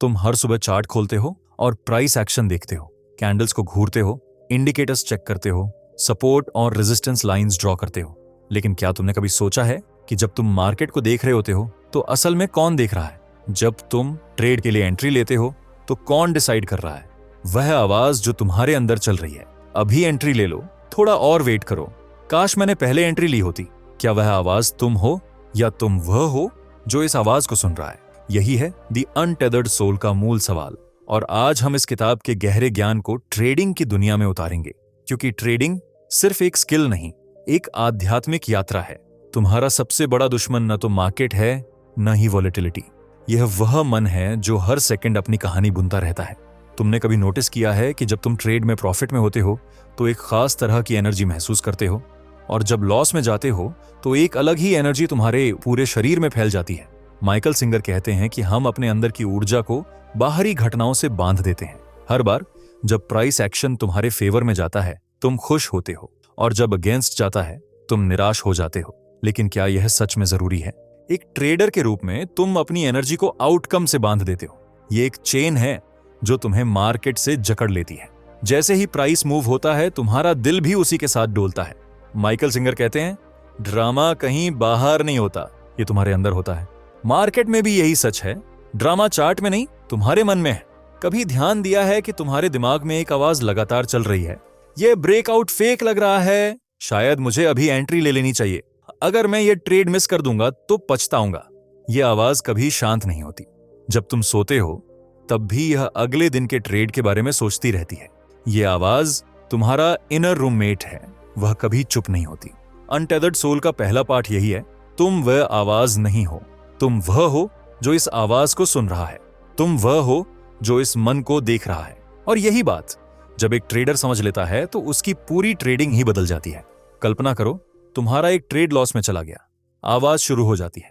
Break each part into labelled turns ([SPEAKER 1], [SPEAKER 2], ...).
[SPEAKER 1] तुम हर सुबह चार्ट खोलते हो और प्राइस एक्शन देखते हो, कैंडल्स को घूरते हो, इंडिकेटर्स चेक करते हो, सपोर्ट और रेजिस्टेंस लाइंस ड्रॉ करते हो। लेकिन क्या तुमने कभी सोचा है कि जब तुम मार्केट को देख रहे होते हो तो असल में कौन देख रहा है? जब तुम ट्रेड के लिए एंट्री लेते हो तो कौन डिसाइड कर रहा है? वह आवाज जो तुम्हारे अंदर चल रही है, अभी एंट्री ले लो, थोड़ा और वेट करो, काश मैंने पहले एंट्री ली होती। क्या वह आवाज तुम हो या तुम वह हो जो इस आवाज को सुन रहा है? यही है द अनटेदर्ड सोल का मूल सवाल। और आज हम इस किताब के गहरे ज्ञान को ट्रेडिंग की दुनिया में उतारेंगे, क्योंकि ट्रेडिंग सिर्फ एक स्किल नहीं, एक आध्यात्मिक यात्रा है। तुम्हारा सबसे बड़ा दुश्मन न तो मार्केट है, न ही वॉलेटिलिटी। यह वह मन है जो हर सेकंड अपनी कहानी बुनता रहता है। तुमने कभी नोटिस किया है कि जब तुम ट्रेड में प्रॉफिट में होते हो तो एक खास तरह की एनर्जी महसूस करते हो, और जब लॉस में जाते हो तो एक अलग ही एनर्जी तुम्हारे पूरे शरीर में फैल जाती है। माइकल सिंगर कहते हैं कि हम अपने अंदर की ऊर्जा को बाहरी घटनाओं से बांध देते हैं। हर बार जब प्राइस एक्शन तुम्हारे फेवर में जाता है तुम खुश होते हो, और जब अगेंस्ट जाता है तुम निराश हो जाते हो। लेकिन क्या यह सच में जरूरी है? एक ट्रेडर के रूप में तुम अपनी एनर्जी को आउटकम से बांध देते हो। ये एक चेन है जो तुम्हें मार्केट से जकड़ लेती है। जैसे ही प्राइस मूव होता है तुम्हारा दिल भी उसी के साथ डोलता है। माइकल सिंगर कहते हैं, ड्रामा कहीं बाहर नहीं होता, ये तुम्हारे अंदर होता है। मार्केट में भी यही सच है, ड्रामा चार्ट में नहीं, तुम्हारे मन में है। कभी ध्यान दिया है कि तुम्हारे दिमाग में एक आवाज लगातार चल रही है, ये ब्रेकआउट फेक लग रहा है, शायद मुझे अभी एंट्री ले लेनी चाहिए, अगर मैं ये ट्रेड मिस कर दूंगा तो पछताऊंगा। यह आवाज कभी शांत नहीं होती। जब तुम सोते हो तब भी यह अगले दिन के ट्रेड के बारे में सोचती रहती है। यह आवाज तुम्हारा इनर रूममेट है, वह कभी चुप नहीं होती। अनटेदर्ड सोल का पहला पार्ट यही है, तुम वह आवाज नहीं हो, तुम वह हो जो इस आवाज को सुन रहा है, तुम वह हो जो इस मन को देख रहा है। और यही बात जब एक ट्रेडर समझ लेता है तो उसकी पूरी ट्रेडिंग ही बदल जाती है। कल्पना करो, तुम्हारा एक ट्रेड लॉस में चला गया, आवाज शुरू हो जाती है,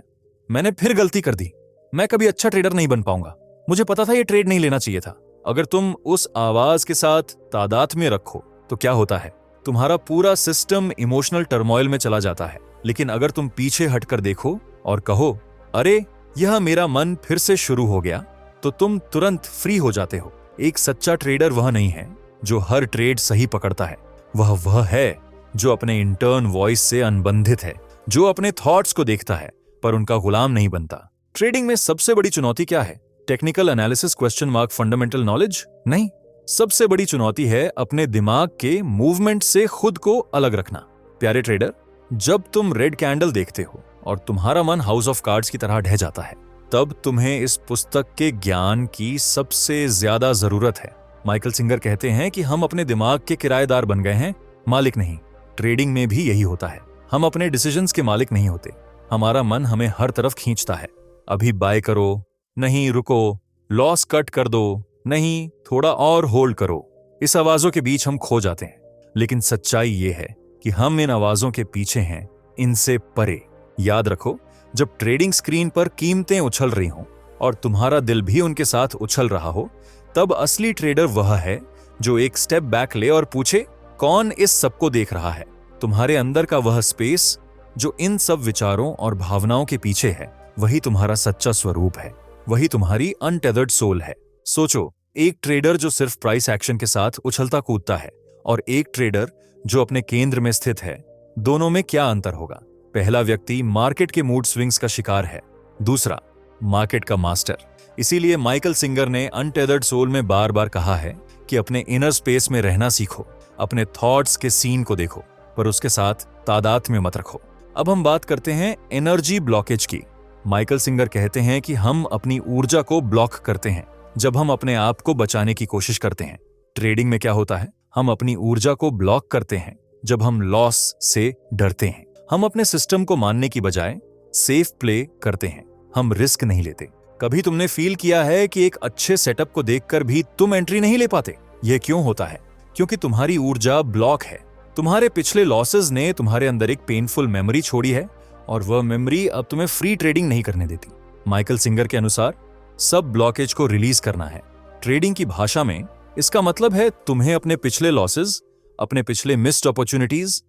[SPEAKER 1] मैंने फिर गलती कर दी, मैं कभी अच्छा ट्रेडर नहीं बन पाऊंगा, मुझे पता था ये ट्रेड नहीं लेना चाहिए था। अगर तुम उस आवाज के साथ तादात्म्य रखो तो क्या होता है? तुम्हारा पूरा सिस्टम इमोशनल टर्मोइल में चला जाता है। लेकिन अगर तुम पीछे हटकर देखो और कहो, अरे यह मेरा मन फिर से शुरू हो गया, तो तुम तुरंत फ्री हो जाते हो। एक सच्चा ट्रेडर वह नहीं है जो हर ट्रेड सही पकड़ता है, वह है जो अपने इंटर्न वॉइस से अनबंधित है, जो अपने थॉट्स को देखता है पर उनका गुलाम नहीं बनता। ट्रेडिंग में सबसे बड़ी चुनौती क्या है? Technical analysis question mark fundamental knowledge? नहीं, सबसे बड़ी चुनौती है अपने दिमाग के मूवमेंट से खुद को अलग रखना। प्यारे ट्रेडर, जब तुम रेड कैंडल देखते हो और तुम्हारा मन हाउस ऑफ कार्ड्स की तरह ढह जाता है, तब तुम्हें इस पुस्तक के ज्ञान की सबसे ज्यादा जरूरत है। माइकल सिंगर कहते हैं कि हम अपने दिमाग के किराएदार बन गए हैं, मालिक नहीं। ट्रेडिंग में भी यही होता है, हम अपने डिसीजंस के मालिक नहीं होते। हमारा मन हमें हर तरफ खींचता है, अभी बाय करो, नहीं रुको, लॉस कट कर दो, नहीं थोड़ा और होल्ड करो। इस आवाजों के बीच हम खो जाते हैं। लेकिन सच्चाई ये है कि हम इन आवाजों के पीछे हैं, इनसे परे। याद रखो, जब ट्रेडिंग स्क्रीन पर कीमतें उछल रही हों और तुम्हारा दिल भी उनके साथ उछल रहा हो, तब असली ट्रेडर वह है जो एक स्टेप बैक ले और पूछे, कौन इस सबको देख रहा है? तुम्हारे अंदर का वह स्पेस जो इन सब विचारों और भावनाओं के पीछे है, वही तुम्हारा सच्चा स्वरूप है, वही तुम्हारी अनटेदर्ड सोल है। सोचो, एक ट्रेडर जो सिर्फ प्राइस एक्शन के साथ उछलता कूदता है और एक ट्रेडर जो अपने केंद्र में स्थित है, दोनों में क्या अंतर होगा? पहला व्यक्ति मार्केट के मूड स्विंग्स का शिकार है, दूसरा मार्केट का मास्टर। इसीलिए माइकल सिंगर ने अनटेदर्ड सोल में बार बार कहा है कि अपने इनर स्पेस में रहना सीखो, अपने थॉट्स के सीन को देखो, पर उसके साथ तादाद में मत रखो। अब हम बात करते हैं एनर्जी ब्लॉकेज की। माइकल सिंगर कहते हैं कि हम अपनी ऊर्जा को ब्लॉक करते हैं जब हम अपने आप को बचाने की कोशिश करते हैं। ट्रेडिंग में क्या होता है? हम अपनी ऊर्जा को ब्लॉक करते हैं जब हम लॉस से डरते हैं। हम अपने सिस्टम को मानने की बजाय सेफ प्ले करते हैं, हम रिस्क नहीं लेते। कभी तुमने फील किया है कि एक अच्छे सेटअप को देखकर भी तुम एंट्री नहीं ले पाते? यह क्यों होता है? क्योंकि तुम्हारी ऊर्जा ब्लॉक है। तुम्हारे पिछले लॉसेस ने तुम्हारे अंदर एक पेनफुल मेमोरी छोड़ी है और वह मेमोरी अब तुम्हें फ्री ट्रेडिंग नहीं करने देती। माइकल सिंगर के अनुसार सब ब्लॉकेज को रिलीज करना है। ट्रेडिंग की भाषा में इसका मतलब है तुम्हें अपने पिछले लॉसेस, अपने पिछले मिस्ड अपॉर्चुनिटीज,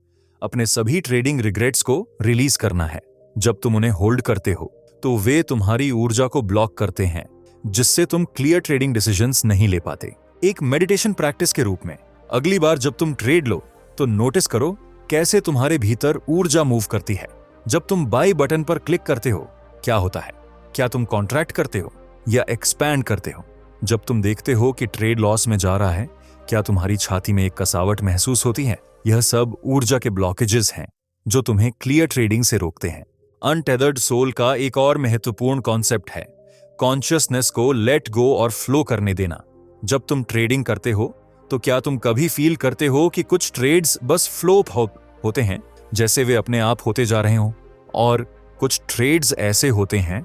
[SPEAKER 1] अपने सभी ट्रेडिंग रिग्रेट्स को रिलीज करना है। जब तुम उन्हें होल्ड करते हो तो वे तुम्हारी ऊर्जा को ब्लॉक करते हैं, जिससे तुम क्लियर ट्रेडिंग डिसीजंस नहीं ले पाते। एक मेडिटेशन प्रैक्टिस के रूप में अगली बार जब तुम ट्रेड लो तो नोटिस करो कैसे तुम्हारे भीतर ऊर्जा मूव करती है। जब तुम बाई बटन पर क्लिक करते हो क्या होता है? क्या तुम कॉन्ट्रैक्ट करते हो या एक्सपैंड करते हो? जब तुम देखते हो कि ट्रेड लॉस में जा रहा है, क्या तुम्हारी छाती में एक कसावट महसूस होती है? यह सब ऊर्जा के ब्लॉकेजेस हैं जो तुम्हें क्लियर ट्रेडिंग से रोकते हैं। अनटेदर्ड सोल का एक और महत्वपूर्ण कॉन्सेप्ट है कॉन्शियसनेस को लेट गो और फ्लो करने देना। जब तुम ट्रेडिंग करते हो तो क्या तुम कभी फील करते हो कि कुछ ट्रेड्स बस फ्लो होते हैं, जैसे वे अपने आप होते जा रहे हो, और कुछ ट्रेड्स ऐसे होते हैं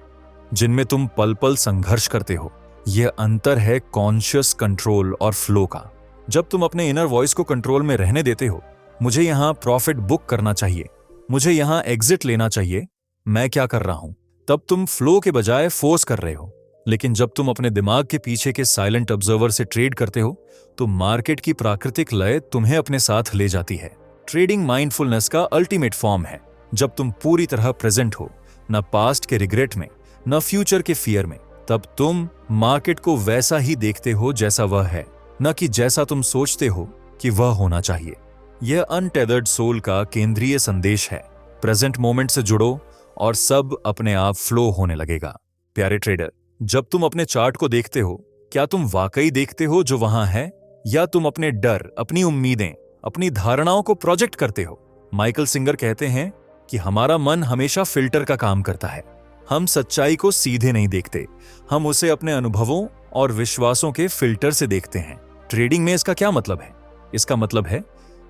[SPEAKER 1] जिनमें तुम पल पल संघर्ष करते हो? यह अंतर है कॉन्शियस कंट्रोल और फ्लो का। जब तुम अपने इनर वॉइस को कंट्रोल में रहने देते हो, मुझे यहां प्रॉफिट बुक करना चाहिए, मुझे यहां एग्जिट लेना चाहिए, मैं क्या कर रहा हूं, तब तुम फ्लो के बजाय फोर्स कर रहे हो। लेकिन जब तुम अपने दिमाग के पीछे के साइलेंट ऑब्जर्वर से ट्रेड करते हो तो मार्केट की प्राकृतिक लय तुम्हें अपने साथ ले जाती है। ट्रेडिंग माइंडफुलनेस का अल्टीमेट फॉर्म है। जब तुम पूरी तरह प्रेजेंट हो, न पास्ट के रिग्रेट में न फ्यूचर के फियर में, तब तुम मार्केट को वैसा ही देखते हो जैसा वह है, न कि जैसा तुम सोचते हो कि वह होना चाहिए। यह अनटेदर्ड सोल का केंद्रीय संदेश है। प्रेजेंट मोमेंट से जुड़ो और सब अपने आप फ्लो होने लगेगा। प्यारे ट्रेडर, जब तुम अपने चार्ट को देखते हो, क्या तुम वाकई देखते हो जो वहां है, या तुम अपने डर, अपनी उम्मीदें, अपनी धारणाओं को प्रोजेक्ट करते हो? माइकल सिंगर कहते हैं कि हमारा मन हमेशा फिल्टर का काम करता है। हम सच्चाई को सीधे नहीं देखते, हम उसे अपने अनुभवों और विश्वासों के फिल्टर से देखते हैं। ट्रेडिंग में इसका क्या मतलब है? इसका मतलब है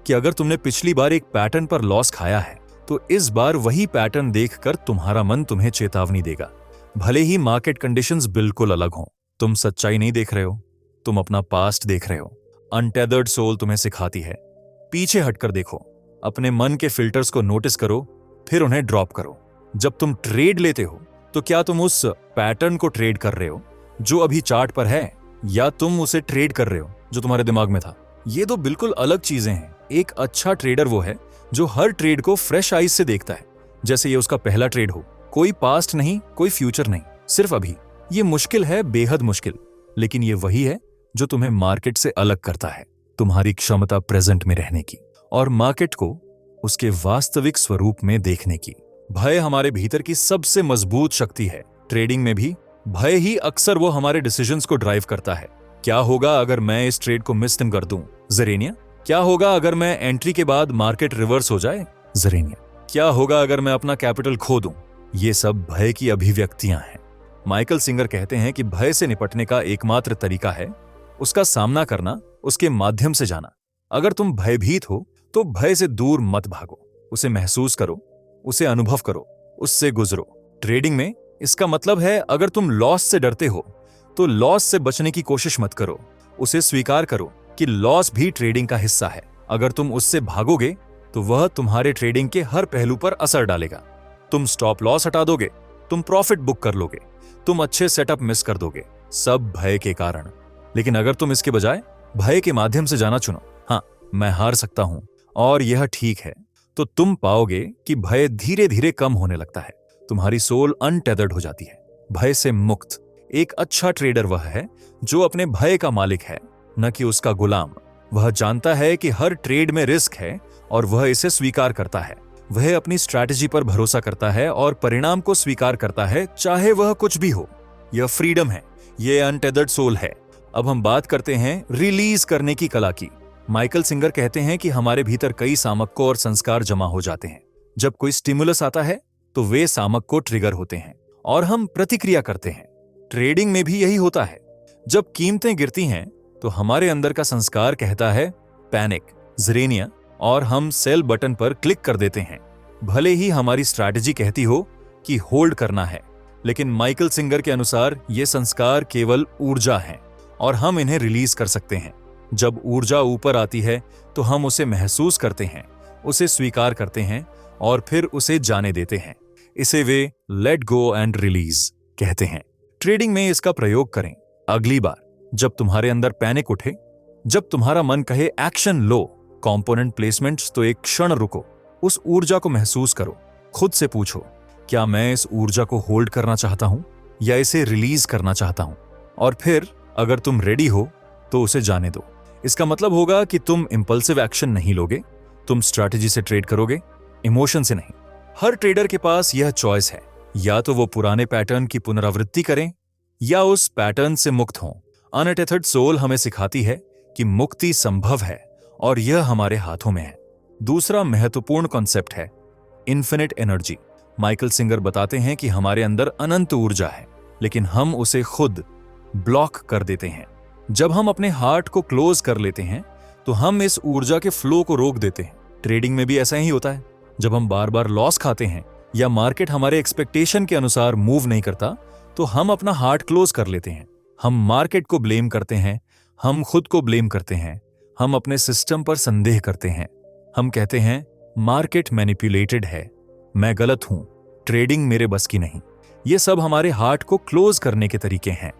[SPEAKER 1] कि अगर तुमने पिछली बार एक पैटर्न पर लॉस खाया है तो इस बार वही पैटर्न देखकर तुम्हारा मन तुम्हें चेतावनी देगा। भले ही मार्केट कंडीशंस बिल्कुल अलग हों, तुम सच्चाई नहीं देख रहे हो, तुम अपना पास्ट देख रहे हो। अनटेदर्ड सोल तुम्हें सिखाती है, पीछे हटकर देखो, अपने मन के फिल्टर्स को नोटिस करो, फिर उन्हें ड्रॉप करो। जब तुम ट्रेड लेते हो तो क्या तुम उस पैटर्न को ट्रेड कर रहे हो जो अभी चार्ट पर है, या तुम उसे ट्रेड कर रहे हो जो तुम्हारे दिमाग में था? ये दो बिल्कुल अलग चीजें हैं। एक अच्छा ट्रेडर वो है जो हर ट्रेड को फ्रेश आईज से देखता है, जैसे ये उसका पहला ट्रेड हो। कोई पास्ट नहीं, कोई फ्यूचर नहीं, सिर्फ अभी। ये मुश्किल है, बेहद मुश्किल, लेकिन ये वही है जो तुम्हें मार्केट से अलग करता है। तुम्हारी क्षमता प्रेजेंट में रहने की और मार्केट को उसके वास्तविक स्वरूप में देखने की। भय हमारे भीतर की सबसे मजबूत शक्ति है। ट्रेडिंग में भी भय ही अक्सर वो हमारे डिसीजंस को ड्राइव करता है। क्या होगा अगर मैं इस ट्रेड को मिस कर दूं? ज़ेरेनिया। क्या होगा अगर मैं एंट्री के बाद मार्केट रिवर्स हो जाए? ज़ेरेनिया। क्या होगा अगर मैं अपना कैपिटल खो दूं? ये सब भय की अभिव्यक्तियां हैं। माइकल सिंगर कहते हैं कि भय से निपटने का एकमात्र तरीका है उसका सामना करना, उसके माध्यम से जाना। अगर तुम भयभीत हो तो भय से दूर मत भागो, उसे महसूस करो, उसे अनुभव करो, उससे गुजरो। ट्रेडिंग में इसका मतलब है अगर तुम लॉस से डरते हो तो लॉस से बचने की कोशिश मत करो, उसे स्वीकार करो कि लॉस भी ट्रेडिंग का हिस्सा है। अगर तुम उससे भागोगे तो वह तुम्हारे ट्रेडिंग के हर पहलू पर असर डालेगा। तुम स्टॉप लॉस हटा दोगे, तुम प्रॉफिट बुक कर लोगे, तुम अच्छे सेटअप मिस कर दोगे, सब भय के कारण। लेकिन अगर तुम इसके बजाय भय के माध्यम से जाना चुनो, हाँ मैं हार सकता हूं और यह ठीक है, तो तुम पाओगे कि भय धीरे धीरे कम होने लगता है। तुम्हारी सोल अनटेदर्ड हो जाती है, भय से मुक्त। एक अच्छा ट्रेडर वह है जो अपने भय का मालिक है, न कि उसका गुलाम। वह जानता है कि हर ट्रेड में रिस्क है और वह इसे स्वीकार करता है। वह अपनी स्ट्रैटेजी पर भरोसा करता है और परिणाम को स्वीकार करता है, चाहे वह कुछ भी हो। यह फ्रीडम है, यह अनटेदर्ड सोल है। अब हम बात करते हैं रिलीज करने की कला की। माइकल सिंगर कहते हैं कि हमारे भीतर कई सामक और संस्कार जमा हो जाते हैं। जब कोई स्टिमुलस आता है तो वे सामक को ट्रिगर होते हैं और हम प्रतिक्रिया करते हैं। ट्रेडिंग में भी यही होता है। जब कीमतें गिरती हैं तो हमारे अंदर का संस्कार कहता है पैनिक, ज़ेरेनिया, और हम सेल बटन पर क्लिक कर देते हैं। भले ही हमारी स्ट्रैटेजी कहती हो कि होल्ड करना है, लेकिन माइकल सिंगर के अनुसार ये संस्कार केवल ऊर्जा हैं और हम इन्हें रिलीज कर सकते हैं। जब ऊर्जा ऊपर आती है तो हम उसे महसूस करते हैं, उसे स्वीकार करते हैं और फिर उसे जाने देते हैं। इसे वे लेट गो एंड रिलीज कहते हैं। ट्रेडिंग में इसका प्रयोग करें। अगली बार जब तुम्हारे अंदर पैनिक उठे, जब तुम्हारा मन कहे एक्शन लो, कंपोनेंट प्लेसमेंट्स, तो एक क्षण रुको, उस ऊर्जा को महसूस करो। खुद से पूछो, क्या मैं इस ऊर्जा को होल्ड करना चाहता हूं या इसे रिलीज करना चाहता हूं? और फिर अगर तुम रेडी हो तो उसे जाने दो। इसका मतलब होगा कि तुम इंपल्सिव एक्शन नहीं लोगे, तुम स्ट्रैटेजी से ट्रेड करोगे, इमोशन से नहीं। हर ट्रेडर के पास यह चॉइस है, या तो वो पुराने पैटर्न की पुनरावृत्ति करें या उस पैटर्न से मुक्त हों। अनअटेथर्ड सोल हमें सिखाती है कि मुक्ति संभव है और यह हमारे हाथों में है। दूसरा महत्वपूर्ण कॉन्सेप्ट है इन्फिनिट एनर्जी। माइकल सिंगर बताते हैं कि हमारे अंदर अनंत ऊर्जा है, लेकिन हम उसे खुद ब्लॉक कर देते हैं। जब हम अपने हार्ट को क्लोज कर लेते हैं तो हम इस ऊर्जा के फ्लो को रोक देते हैं। ट्रेडिंग में भी ऐसा ही होता है। जब हम बार बार लॉस खाते हैं या मार्केट हमारे एक्सपेक्टेशन के अनुसार मूव नहीं करता तो हम अपना हार्ट क्लोज कर लेते हैं। हम मार्केट को ब्लेम करते हैं, हम खुद को ब्लेम करते हैं, हम अपने सिस्टम पर संदेह करते हैं। हम कहते हैं मार्केट मैनिपुलेटेड है, मैं गलत हूं, ट्रेडिंग मेरे बस की नहीं। ये सब हमारे हार्ट को क्लोज करने के तरीके हैं।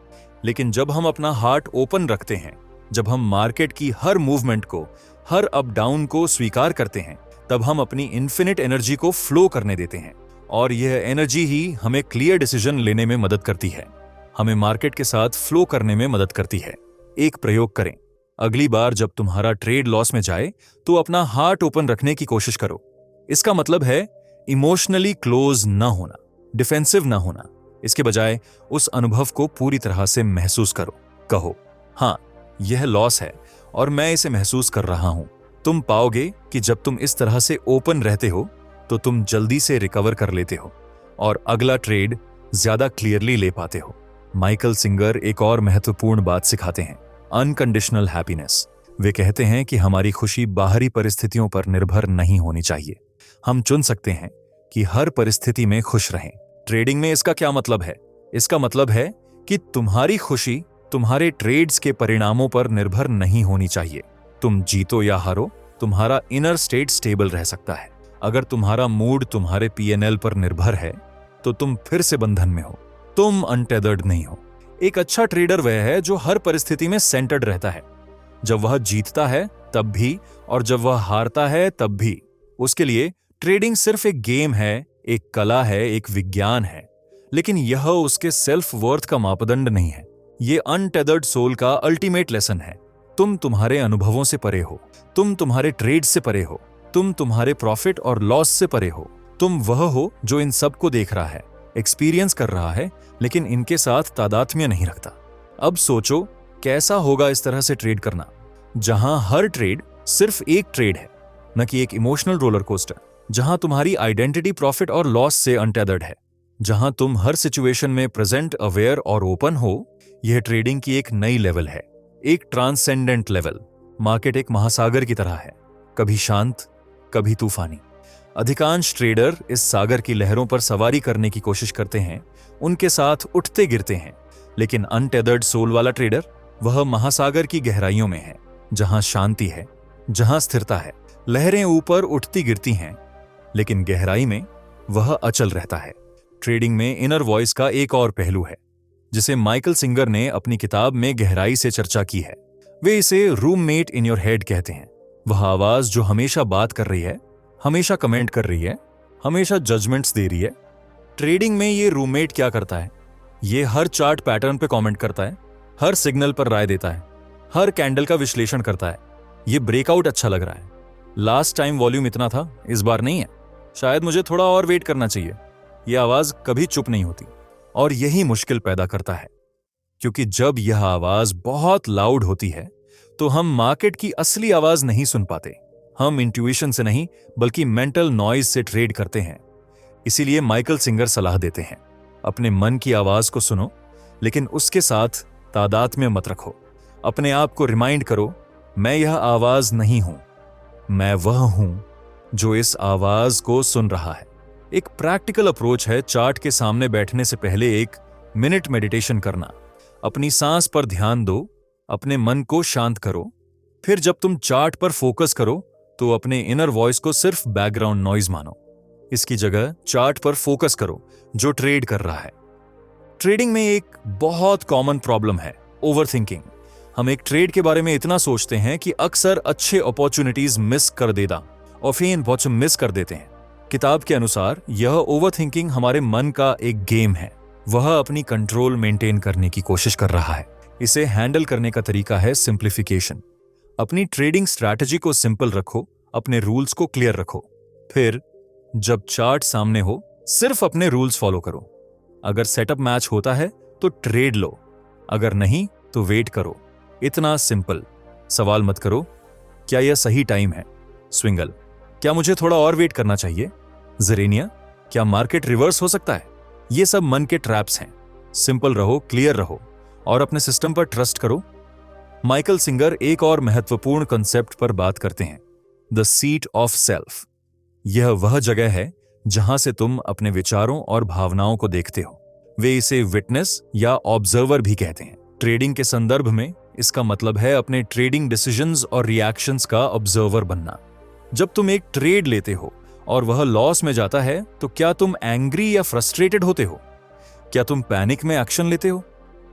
[SPEAKER 1] लेकिन जब हम अपना हार्ट ओपन रखते हैं, जब हम मार्केट की हर मूवमेंट को, हर अप डाउन को स्वीकार करते हैं, तब हम अपनी इन्फिनिट एनर्जी को फ्लो करने देते हैं। और यह एनर्जी ही हमें क्लियर डिसीजन लेने में मदद करती है, हमें मार्केट के साथ फ्लो करने में मदद करती है। एक प्रयोग करें, अगली बार जब तुम्हारा ट्रेड लॉस में जाए तो अपना हार्ट ओपन रखने की कोशिश करो। इसका मतलब है इमोशनली क्लोज ना होना, डिफेंसिव ना होना। इसके बजाय उस अनुभव को पूरी तरह से महसूस करो। कहो, हाँ, यह लॉस है और मैं इसे महसूस कर रहा हूं। तुम पाओगे कि जब तुम इस तरह से ओपन रहते हो तो तुम जल्दी से रिकवर कर लेते हो और अगला ट्रेड ज्यादा क्लियरली ले पाते हो। माइकल सिंगर एक और महत्वपूर्ण बात सिखाते हैं, अनकंडीशनल हैप्पीनेस। वे कहते हैं कि हमारी खुशी बाहरी परिस्थितियों पर निर्भर नहीं होनी चाहिए। हम चुन सकते हैं कि हर परिस्थिति में खुश रहें। ट्रेडिंग में इसका क्या मतलब है? इसका मतलब है कि तुम्हारी खुशी तुम्हारे ट्रेड्स के परिणामों पर निर्भर नहीं होनी चाहिए। तुम जीतो या हारो, तुम्हारा इनर स्टेट स्टेबल रह सकता है। अगर तुम्हारा मूड तुम्हारे पीएनएल पर निर्भर है तो तुम फिर से बंधन में हो, तुम अनटेदर्ड नहीं हो। एक अच्छा ट्रेडर वह है जो हर परिस्थिति में सेंटर्ड रहता है, जब वह जीतता है तब भी और जब वह हारता है तब भी। उसके लिए ट्रेडिंग सिर्फ एक गेम है, एक कला है, एक विज्ञान है, लेकिन यह उसके सेल्फ वर्थ का मापदंड नहीं है। यह अनटेदर्ड सोल का अल्टीमेट लेसन है। तुम तुम्हारे अनुभवों से परे हो, तुम तुम्हारे ट्रेड से परे हो, तुम तुम्हारे प्रॉफिट और लॉस से परे हो। तुम वह हो जो इन सब को देख रहा है, एक्सपीरियंस कर रहा है, लेकिन इनके साथ तादात्म्य नहीं रखता। अब सोचो कैसा होगा इस तरह से ट्रेड करना, जहां हर ट्रेड सिर्फ एक ट्रेड है, न कि एक इमोशनल रोलर कोस्टर। जहां तुम्हारी आइडेंटिटी प्रॉफिट और लॉस से अनटेदर्ड है, जहां तुम हर सिचुएशन में प्रेजेंट, अवेयर और ओपन हो। यह ट्रेडिंग की एक नई लेवल है, एक ट्रांसेंडेंट लेवल। मार्केट एक महासागर की तरह है, कभी शांत, कभी तूफानी। अधिकांश ट्रेडर इस सागर की लहरों पर सवारी करने की कोशिश करते हैं, उनके साथ उठते गिरते हैं। लेकिन अनटेदर्ड सोल वाला ट्रेडर वह महासागर की गहराइयों में है, जहां शांति है, जहां स्थिरता है। लहरें ऊपर उठती गिरती हैं, लेकिन गहराई में वह अचल रहता है। ट्रेडिंग में इनर वॉइस का एक और पहलू है, जिसे माइकल सिंगर ने अपनी किताब में गहराई से चर्चा की है। वे इसे रूममेट इन योर हेड कहते हैं। वह आवाज जो हमेशा बात कर रही है, हमेशा कमेंट कर रही है, हमेशा जजमेंट्स दे रही है। ट्रेडिंग में ये रूममेट क्या करता है? ये हर चार्ट पैटर्न पे कमेंट करता है, हर सिग्नल पर राय देता है, हर कैंडल का विश्लेषण करता है। ये ब्रेकआउट अच्छा लग रहा है, लास्ट टाइम वॉल्यूम इतना था, इस बार नहीं है, शायद मुझे थोड़ा और वेट करना चाहिए। यह आवाज कभी चुप नहीं होती और यही मुश्किल पैदा करता है, क्योंकि जब यह आवाज बहुत लाउड होती है तो हम मार्केट की असली आवाज नहीं सुन पाते। हम इंट्यूशन से नहीं बल्कि मेंटल नॉइज से ट्रेड करते हैं। इसीलिए माइकल सिंगर सलाह देते हैं, अपने मन की आवाज को सुनो, लेकिन उसके साथ तादात्म्य मत रखो। अपने आप को रिमाइंड करो, मैं यह आवाज नहीं हूं, मैं वह हूं जो इस आवाज को सुन रहा है। एक प्रैक्टिकल अप्रोच है चार्ट के सामने बैठने से पहले 1 मिनट मेडिटेशन करना। अपनी सांस पर ध्यान दो, अपने मन को शांत करो। फिर जब तुम चार्ट पर फोकस करो तो अपने इनर वॉइस को सिर्फ बैकग्राउंड नॉइज मानो। इसकी जगह चार्ट पर फोकस करो जो ट्रेड कर रहा है। ट्रेडिंग में एक बहुत कॉमन प्रॉब्लम है ओवरथिंकिंग। हम एक ट्रेड के बारे में इतना सोचते हैं कि अक्सर अच्छे अपॉर्चुनिटीज मिस कर देता और फेन बॉटम मिस कर देते हैं। किताब के अनुसार यह ओवरथिंकिंग हमारे मन का एक गेम है। वह अपनी कंट्रोल मेंटेन करने की कोशिश कर रहा है। इसे हैंडल करने का तरीका है सिंप्लीफिकेशन। अपनी ट्रेडिंग स्ट्रैटेजी को सिंपल रखो, अपने रूल्स को क्लियर रखो। फिर जब चार्ट सामने हो, सिर्फ अपने रूल्स फॉलो करो। अगर सेटअप मैच होता है तो ट्रेड लो, अगर नहीं तो वेट करो। इतना सिंपल। सवाल मत करो क्या यह सही टाइम है, स्विंगल क्या मुझे थोड़ा और वेट करना चाहिए, जरेनिया क्या मार्केट रिवर्स हो सकता है। ये सब मन के ट्रैप्स हैं। सिंपल रहो, क्लियर रहो और अपने सिस्टम पर ट्रस्ट करो। माइकल सिंगर एक और महत्वपूर्ण कॉन्सेप्ट पर बात करते हैं, द सीट ऑफ सेल्फ। यह वह जगह है जहां से तुम अपने विचारों और भावनाओं को देखते हो। वे इसे विटनेस या ऑब्जर्वर भी कहते हैं। ट्रेडिंग के संदर्भ में इसका मतलब है अपने ट्रेडिंग डिसीजंस और रिएक्शंस का ऑब्जर्वर बनना। जब तुम एक ट्रेड लेते हो और वह लॉस में जाता है तो क्या तुम एंग्री या फ्रस्ट्रेटेड होते हो? क्या तुम पैनिक में एक्शन लेते हो,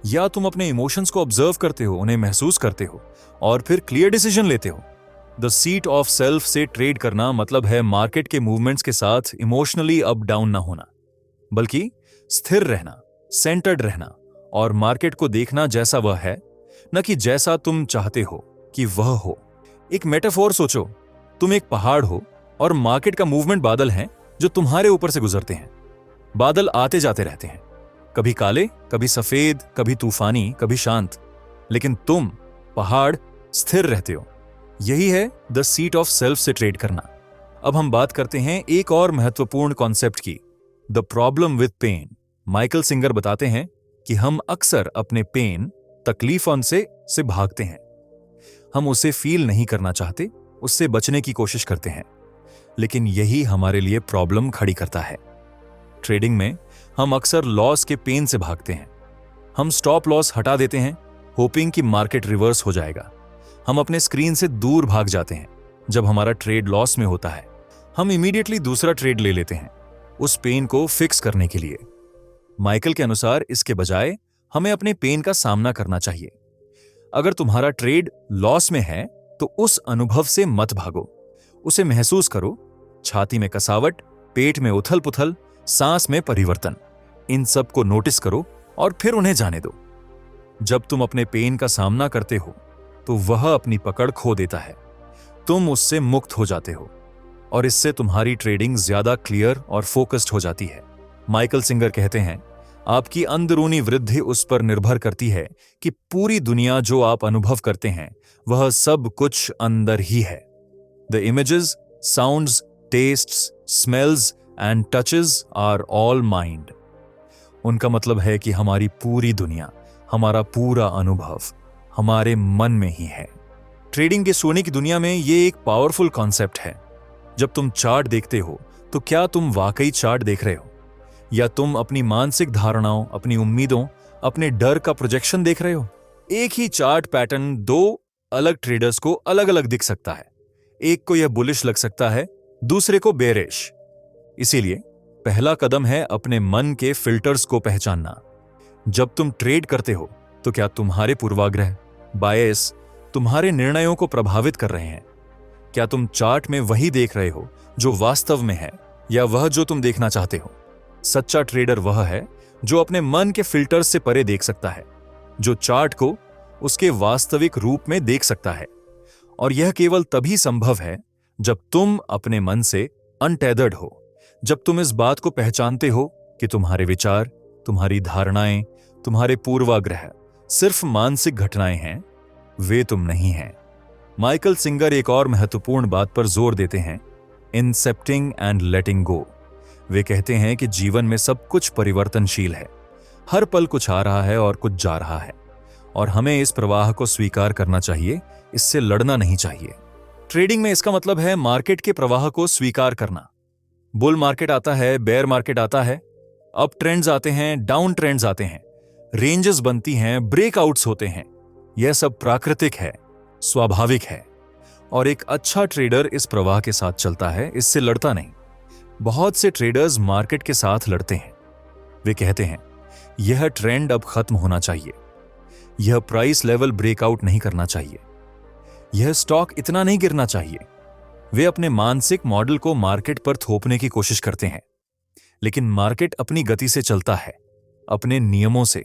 [SPEAKER 1] या तुम अपने इमोशंस को ऑब्जर्व करते हो, उन्हें महसूस करते हो और फिर क्लियर डिसीजन लेते हो? द सीट ऑफ सेल्फ से ट्रेड करना मतलब है मार्केट के मूवमेंट्स के साथ इमोशनली अप डाउन ना होना, बल्कि स्थिर रहना, सेंटर्ड रहना और मार्केट को देखना जैसा वह है, न कि जैसा तुम चाहते हो कि वह हो। एक मेटाफोर सोचो, तुम एक पहाड़ हो और मार्केट का मूवमेंट बादल हैं जो तुम्हारे ऊपर से गुजरते हैं। बादल आते जाते रहते हैं, कभी काले, कभी सफेद, कभी तूफानी, कभी शांत, लेकिन तुम पहाड़ स्थिर रहते हो। यही है द सीट ऑफ सेल्फ से ट्रेड करना। अब हम बात करते हैं एक और महत्वपूर्ण कॉन्सेप्ट की, the problem with pain. Michael Singer बताते हैं कि हम अक्सर अपने पेन, तकलीफों से भागते हैं। हम उसे फील नहीं करना चाहते, उससे बचने की कोशिश करते हैं, लेकिन यही हमारे लिए प्रॉब्लम खड़ी करता है। ट्रेडिंग में हम अक्सर लॉस के पेन से भागते हैं। हम स्टॉप लॉस हटा देते हैं, होपिंग कि मार्केट रिवर्स हो जाएगा। हम अपने स्क्रीन से दूर भाग जाते हैं जब हमारा ट्रेड लॉस में होता है। हम इमीडिएटली दूसरा ट्रेड ले लेते हैं उस पेन को फिक्स करने के लिए। माइकल के अनुसार इसके बजाय हमें अपने पेन का सामना करना चाहिए। अगर तुम्हारा ट्रेड लॉस में है तो उस अनुभव से मत भागो, उसे महसूस करो। छाती में कसावट, पेट में उथल पुथल, सांस में परिवर्तन, इन सब को नोटिस करो और फिर उन्हें जाने दो। जब तुम अपने पेन का सामना करते हो तो वह अपनी पकड़ खो देता है, तुम उससे मुक्त हो जाते हो और इससे तुम्हारी ट्रेडिंग ज्यादा क्लियर और फोकस्ड हो जाती है। माइकल सिंगर कहते हैं, आपकी अंदरूनी वृद्धि उस पर निर्भर करती है कि पूरी दुनिया जो आप अनुभव करते हैं वह सब कुछ अंदर ही है। The images, sounds, tastes, smells and touches are all mind. उनका मतलब है कि हमारी पूरी दुनिया, हमारा पूरा अनुभव हमारे मन में ही है। ट्रेडिंग के सोने की दुनिया में ये एक पावरफुल कॉन्सेप्ट है। जब तुम चार्ट देखते हो तो क्या तुम वाकई चार्ट देख रहे हो, या तुम अपनी मानसिक धारणाओं, अपनी उम्मीदों, अपने डर का प्रोजेक्शन देख रहे हो? एक ही चार्ट पैटर्न दो अलग ट्रेडर्स को अलग अलग दिख सकता है। एक को यह बुलिश लग सकता है, दूसरे को बेरिश। इसीलिए पहला कदम है अपने मन के फिल्टर्स को पहचानना। जब तुम ट्रेड करते हो तो क्या तुम्हारे पूर्वाग्रह, बायस तुम्हारे निर्णयों को प्रभावित कर रहे हैं? क्या तुम चार्ट में वही देख रहे हो जो वास्तव में है, या वह जो तुम देखना चाहते हो? सच्चा ट्रेडर वह है जो अपने मन के फिल्टर्स से परे देख सकता है, जो चार्ट को उसके वास्तविक रूप में देख सकता है। और यह केवल तभी संभव है जब तुम अपने मन से अनटेदर्ड हो, जब तुम इस बात को पहचानते हो कि तुम्हारे विचार, तुम्हारी धारणाएं, तुम्हारे पूर्वाग्रह सिर्फ मानसिक घटनाएं हैं, वे तुम नहीं हैं। माइकल सिंगर एक और महत्वपूर्ण बात पर जोर देते हैं, इंसेप्टिंग एंड लेटिंग गो। वे कहते हैं कि जीवन में सब कुछ परिवर्तनशील है, हर पल कुछ आ रहा है और कुछ जा रहा है, और हमें इस प्रवाह को स्वीकार करना चाहिए, इससे लड़ना नहीं चाहिए। ट्रेडिंग में इसका मतलब है मार्केट के प्रवाह को स्वीकार करना। बुल मार्केट आता है, बेयर मार्केट आता है, अप ट्रेंड्स आते हैं, डाउन ट्रेंड्स आते हैं, रेंजेस बनती हैं, ब्रेकआउट्स होते हैं। यह सब प्राकृतिक है, स्वाभाविक है, और एक अच्छा ट्रेडर इस प्रवाह के साथ चलता है, इससे लड़ता नहीं। बहुत से ट्रेडर्स मार्केट के साथ लड़ते हैं। वे कहते हैं यह ट्रेंड अब खत्म होना चाहिए, यह प्राइस लेवल ब्रेकआउट नहीं करना चाहिए, यह स्टॉक इतना नहीं गिरना चाहिए। वे अपने मानसिक मॉडल को मार्केट पर थोपने की कोशिश करते हैं, लेकिन मार्केट अपनी गति से चलता है, अपने नियमों से।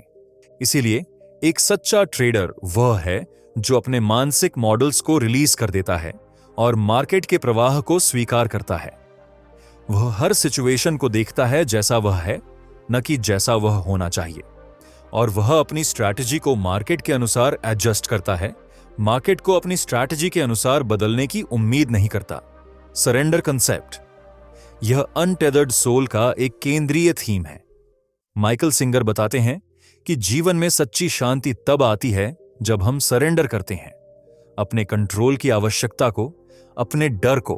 [SPEAKER 1] इसीलिए एक सच्चा ट्रेडर वह है जो अपने मानसिक मॉडल्स को रिलीज कर देता है और मार्केट के प्रवाह को स्वीकार करता है। वह हर सिचुएशन को देखता है जैसा वह है, न कि जैसा वह होना चाहिए, और वह अपनी स्ट्रैटेजी को मार्केट के अनुसार एडजस्ट करता है, मार्केट को अपनी स्ट्रैटेजी के अनुसार बदलने की उम्मीद नहीं करता। सरेंडर कंसेप्ट, यह अनटेदर्ड सोल का एक केंद्रीय थीम है। माइकल सिंगर बताते हैं कि जीवन में सच्ची शांति तब आती है जब हम सरेंडर करते हैं अपने कंट्रोल की आवश्यकता को, अपने डर को,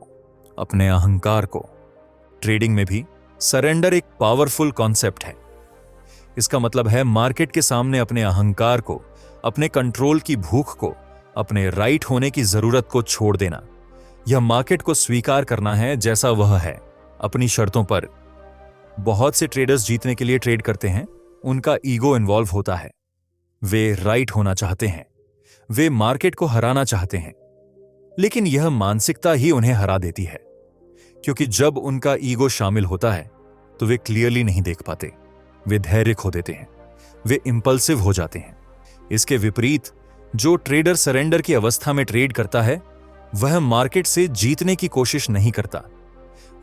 [SPEAKER 1] अपने अहंकार को। ट्रेडिंग में भी सरेंडर एक पावरफुल कॉन्सेप्ट है। इसका मतलब है मार्केट के सामने अपने अहंकार को, अपने कंट्रोल की भूख को, अपने राइट होने की जरूरत को छोड़ देना। यह मार्केट को स्वीकार करना है जैसा वह है, अपनी शर्तों पर। बहुत से ट्रेडर्स जीतने के लिए ट्रेड करते हैं, उनका ईगो इन्वॉल्व होता है। वे राइट होना चाहते हैं, वे मार्केट को हराना चाहते हैं, लेकिन यह मानसिकता ही उन्हें हरा देती है, क्योंकि जब उनका ईगो शामिल होता है तो वे क्लियरली नहीं देख पाते, वे धैर्य खो देते हैं, वे इंपल्सिव हो जाते हैं। इसके विपरीत जो ट्रेडर सरेंडर की अवस्था में ट्रेड करता है वह मार्केट से जीतने की कोशिश नहीं करता।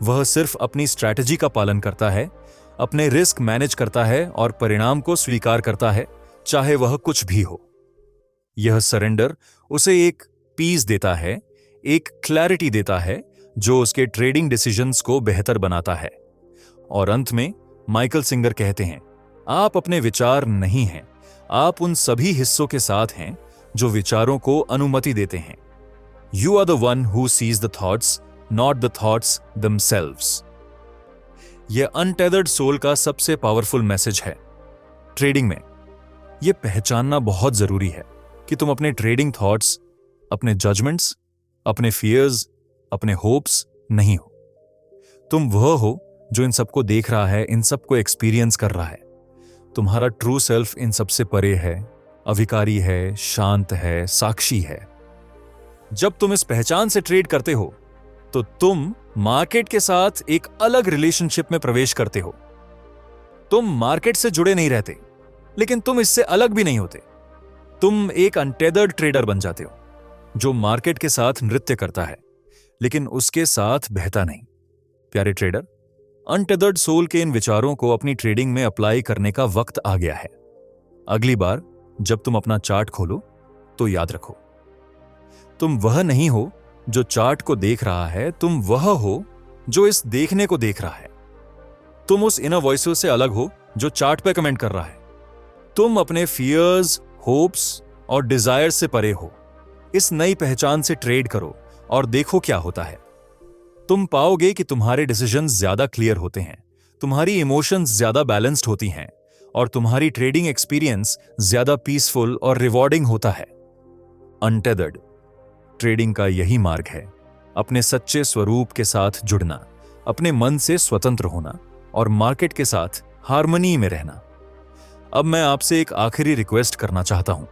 [SPEAKER 1] वह सिर्फ अपनी स्ट्रैटेजी का पालन करता है, अपने रिस्क मैनेज करता है और परिणाम को स्वीकार करता है, चाहे वह कुछ भी हो। यह सरेंडर उसे एक पीस देता है, एक क्लैरिटी देता है जो उसके ट्रेडिंग डिसीजंस को बेहतर बनाता है। और अंत में माइकल सिंगर कहते हैं, आप अपने विचार नहीं हैं, आप उन सभी हिस्सों के साथ हैं जो विचारों को अनुमति देते हैं। You are the one who sees the thoughts, not the thoughts themselves. यह अनटेदर्ड सोल का सबसे पावरफुल मैसेज है। ट्रेडिंग में यह पहचानना बहुत जरूरी है कि तुम अपने ट्रेडिंग थॉट्स, अपने जजमेंट्स, अपने फियर्स, अपने होप्स नहीं हो। तुम वह हो जो इन सबको देख रहा है, इन सबको एक्सपीरियंस कर रहा है। तुम्हारा ट्रू सेल्फ इन सबसे परे है, अविकारी है, शांत है, साक्षी है। जब तुम इस पहचान से ट्रेड करते हो तो तुम मार्केट के साथ एक अलग रिलेशनशिप में प्रवेश करते हो। तुम मार्केट से जुड़े नहीं रहते, लेकिन तुम इससे अलग भी नहीं होते। तुम एक अनटेदर्ड ट्रेडर बन जाते हो जो मार्केट के साथ नृत्य करता है, लेकिन उसके साथ बहता नहीं। प्यारे ट्रेडर, अनटेदर्ड सोल के इन विचारों को अपनी ट्रेडिंग में अप्लाई करने का वक्त आ गया है। अगली बार जब तुम अपना चार्ट खोलो तो याद रखो, तुम वह नहीं हो जो चार्ट को देख रहा है, तुम वह हो जो इस देखने को देख रहा है। तुम उस इनर वॉइस से अलग हो जो चार्ट पे कमेंट कर रहा है। तुम अपने फियर्स, होप्स और डिजायर्स से परे हो। इस नई पहचान से ट्रेड करो और देखो क्या होता है। तुम पाओगे कि तुम्हारे डिसीजंस ज्यादा क्लियर होते हैं, तुम्हारी इमोशंस ज्यादा बैलेंस्ड होती हैं और तुम्हारी ट्रेडिंग एक्सपीरियंस ज्यादा पीसफुल और रिवॉर्डिंग होता है। अनटेदर्ड ट्रेडिंग का यही मार्ग है, अपने सच्चे स्वरूप के साथ जुड़ना, अपने मन से स्वतंत्र होना और मार्केट के साथ हार्मनी में रहना। अब मैं आपसे एक आखिरी रिक्वेस्ट करना चाहता हूं।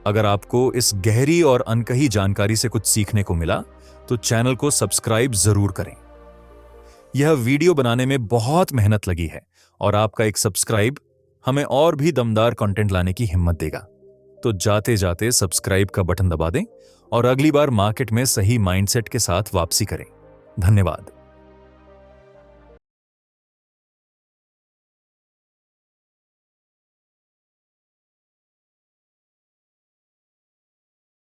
[SPEAKER 1] अगर आपको इस गहरी और अनकही जानकारी से कुछ सीखने को मिला तो चैनल को सब्सक्राइब जरूर करें। यह वीडियो बनाने में बहुत मेहनत लगी है और आपका एक सब्सक्राइब हमें और भी दमदार कंटेंट लाने की हिम्मत देगा। तो जाते जाते सब्सक्राइब का बटन दबा दें और अगली बार मार्केट में सही माइंडसेट के साथ वापसी करें। धन्यवाद।